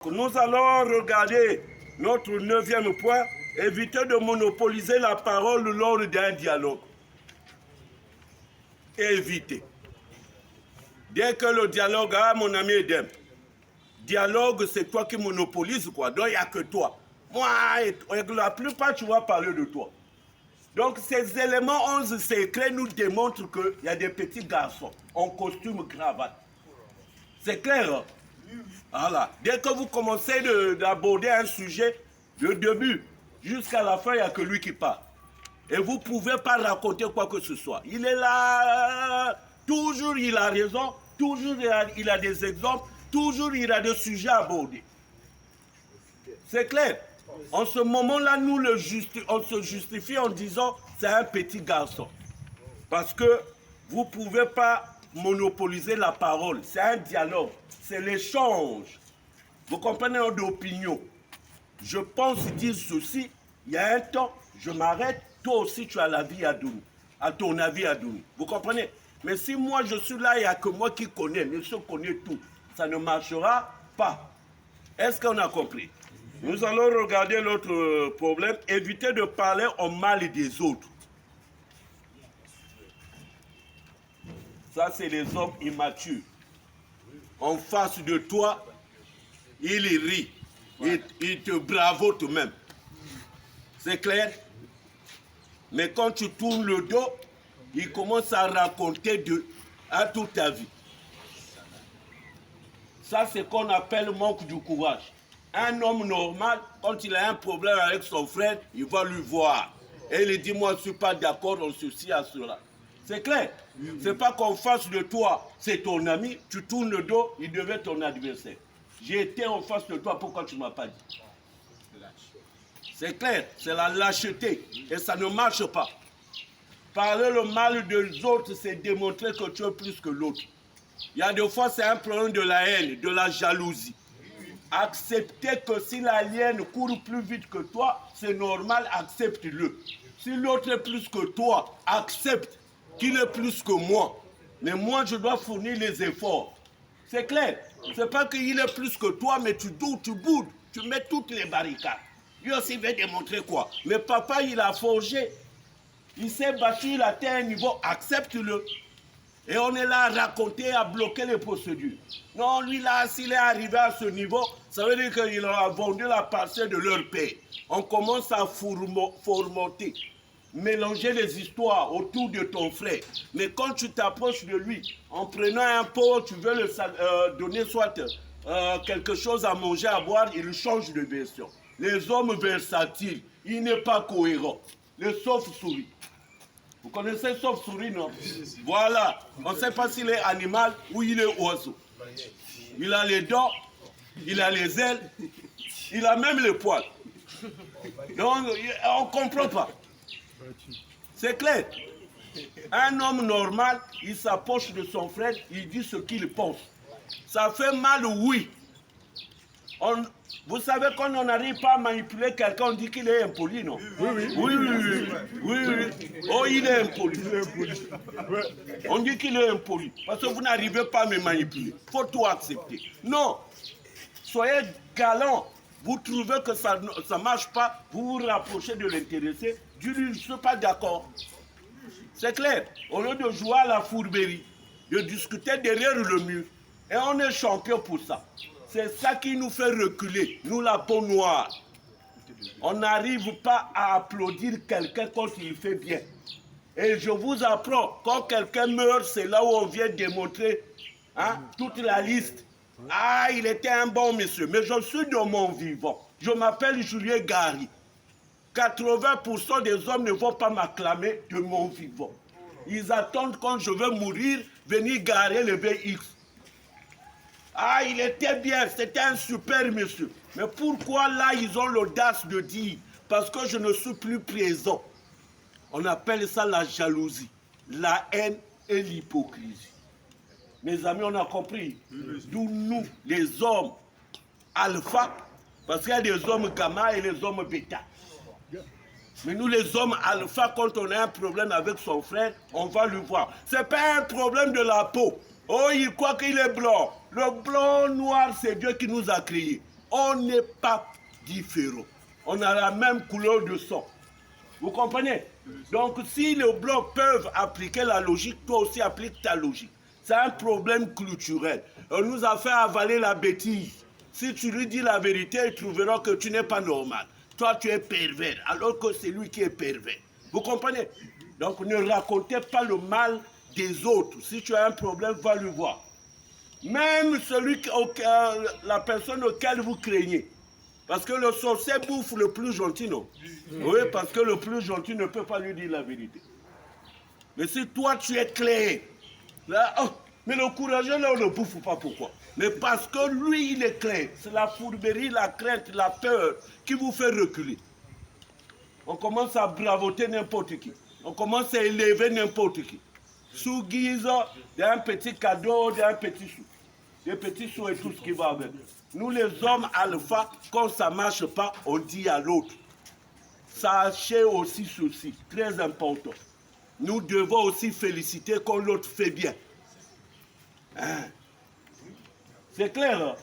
Nous allons regarder notre 9e point, éviter de monopoliser la parole lors d'un dialogue. Éviter. Dès que le dialogue, mon ami Edem, dialogue c'est toi qui monopolise quoi, donc il n'y a que toi. Moi, la plupart tu vas parler de toi. Donc ces éléments 11 secrets nous démontrent qu'il y a des petits garçons en costume cravate. C'est clair hein? Voilà. Dès que vous commencez d'aborder un sujet, du début jusqu'à la fin, il n'y a que lui qui parle. Et vous ne pouvez pas raconter quoi que ce soit. Il est là, toujours il a raison, toujours il a des exemples, toujours il a des sujets à aborder. C'est clair. En ce moment-là, nous on se justifie en disant c'est un petit garçon. Parce que vous ne pouvez pas monopoliser la parole. C'est un dialogue, c'est l'échange. Vous comprenez d'opinion. Je pense dire ceci, il y a un temps, je m'arrête, toi aussi tu as l'avis à donner, à ton avis à donner. Vous comprenez? Mais si moi je suis là, il n'y a que moi qui connais, monsieur connaît tout, ça ne marchera pas. Est-ce qu'on a compris? Nous allons regarder l'autre problème, éviter de parler en mal des autres. Ça, c'est les hommes immatures. En face de toi, il rit, il te bravote même. C'est clair? Mais quand tu tournes le dos, il commence à raconter à toute ta vie. Ça, c'est ce qu'on appelle manque de courage. Un homme normal, quand il a un problème avec son frère, il va lui voir. Et il dit, moi, je ne suis pas d'accord en ceci, à cela. C'est clair? C'est pas qu'en face de toi, c'est ton ami, tu tournes le dos, il devient ton adversaire. J'ai été en face de toi, pourquoi tu ne m'as pas dit? C'est clair, c'est la lâcheté. Et ça ne marche pas. Parler le mal des autres, c'est démontrer que tu es plus que l'autre. Il y a des fois, c'est un problème de la haine, de la jalousie. Accepter que si l'alien court plus vite que toi, c'est normal, accepte-le. Si l'autre est plus que toi, accepte qu'il est plus que moi. Mais moi, je dois fournir les efforts. C'est clair. C'est pas qu'il est plus que toi, mais tu doutes, tu boudes, tu mets toutes les barricades. Lui aussi veut démontrer quoi? Mais papa, il a forgé. Il s'est battu, il a atteint un niveau, accepte-le. Et on est là à raconter, à bloquer les procédures. Non, lui là, s'il est arrivé à ce niveau, ça veut dire qu'il a vendu la parcelle de leur père. On commence à formenter, mélanger les histoires autour de ton frère. Mais quand tu t'approches de lui, en prenant un pot, tu veux le donner soit quelque chose à manger, à boire, il change de version. Les hommes versatiles, il n'est pas cohérent. Les sauves-souris. Vous connaissez sauve-souris, non? Voilà. On ne sait pas s'il est animal ou il est oiseau. Il a les dents, il a les ailes, il a même les poils. Donc, on ne comprend pas. C'est clair. Un homme normal, il s'approche de son frère, il dit ce qu'il pense. Ça fait mal, oui. Vous savez, quand on n'arrive pas à manipuler quelqu'un, on dit qu'il est impoli, non? Oui. Oh, il est impoli. On dit qu'il est impoli. Parce que vous n'arrivez pas à me manipuler. Il faut tout accepter. Non. Soyez galant. Vous trouvez que ça ne marche pas, vous vous rapprochez de l'intéressé. Je ne suis pas d'accord. C'est clair. Au lieu de jouer à la fourberie, de discuter derrière le mur. Et on est champion pour ça. C'est ça qui nous fait reculer, nous la peau noire. On n'arrive pas à applaudir quelqu'un quand il fait bien. Et je vous apprends, quand quelqu'un meurt, c'est là où on vient démontrer toute la liste. Ah, il était un bon monsieur, mais je suis de mon vivant. Je m'appelle Julien Gary. 80% des hommes ne vont pas m'acclamer de mon vivant. Ils attendent quand je vais mourir, venir garer le VX. Ah, il était bien, c'était un super monsieur. Mais pourquoi là, ils ont l'audace de dire? Parce que je ne suis plus présent. On appelle ça la jalousie, la haine et l'hypocrisie. Mes amis, on a compris. D'où nous, les hommes alpha, parce qu'il y a des hommes gamma et les hommes bêta. Mais nous, les hommes alpha, quand on a un problème avec son frère, on va lui voir. Ce n'est pas un problème de la peau. Oh, il croit qu'il est blanc. Le blanc noir, c'est Dieu qui nous a créés. On n'est pas différents. On a la même couleur de sang. Vous comprenez? Donc, si les Blancs peuvent appliquer la logique, toi aussi applique ta logique. C'est un problème culturel. On nous a fait avaler la bêtise. Si tu lui dis la vérité, il trouvera que tu n'es pas normal. Toi, tu es pervers, alors que c'est lui qui est pervers. Vous comprenez? Donc, ne racontez pas le mal des autres. Si tu as un problème, va le voir. Même la personne auquel vous craignez. Parce que le sorcier bouffe le plus gentil, non? Oui, parce que le plus gentil ne peut pas lui dire la vérité. Mais si toi, tu es clair, là, oh, mais le courageux, là, on ne bouffe pas. Pourquoi? Mais parce que lui, il est clair. C'est la fourberie, la crainte, la peur qui vous fait reculer. On commence à bravoter n'importe qui. On commence à élever n'importe qui. Sous guise d'un petit cadeau, d'un petit sou. Des petits sous et tout ce qui va avec. Nous, les hommes alpha, quand ça ne marche pas, on dit à l'autre. Sachez aussi ceci, très important. Nous devons aussi féliciter quand l'autre fait bien. Hein? C'est clair, hein?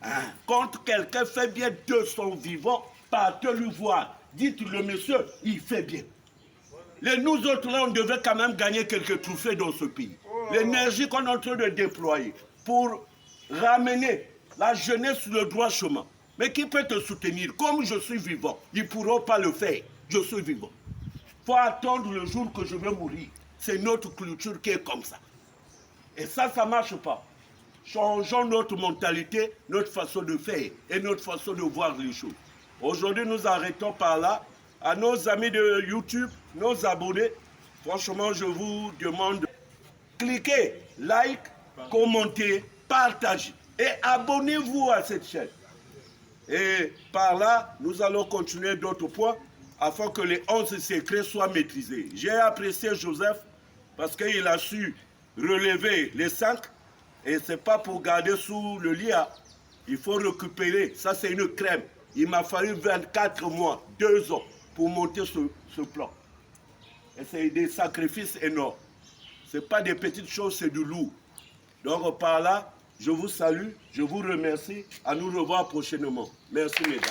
Hein? Quand quelqu'un fait bien de son vivant, partez lui voir. Dites le monsieur, il fait bien. Nous autres, là, on devait quand même gagner quelques trophées dans ce pays. L'énergie qu'on est en train de déployer pour ramener la jeunesse sur le droit chemin. Mais qui peut te soutenir? Comme je suis vivant, ils ne pourront pas le faire. Je suis vivant. Il faut attendre le jour que je vais mourir. C'est notre culture qui est comme ça. Et ça ne marche pas. Changeons notre mentalité, notre façon de faire et notre façon de voir les choses. Aujourd'hui, nous arrêtons par là. À nos amis de YouTube, nos abonnés, franchement, je vous demande de cliquer, like, commenter, partagez et abonnez-vous à cette chaîne. Et par là, nous allons continuer d'autres points afin que les 11 secrets soient maîtrisés. J'ai apprécié Joseph parce qu'il a su relever les 5 et ce n'est pas pour garder sous le lit. Il faut récupérer. Ça, c'est une crème. Il m'a fallu 24 mois, 2 ans pour monter ce plan. Et c'est des sacrifices énormes. Ce n'est pas des petites choses, c'est du lourd. Donc par là, je vous salue, je vous remercie. À nous revoir prochainement. Merci mesdames.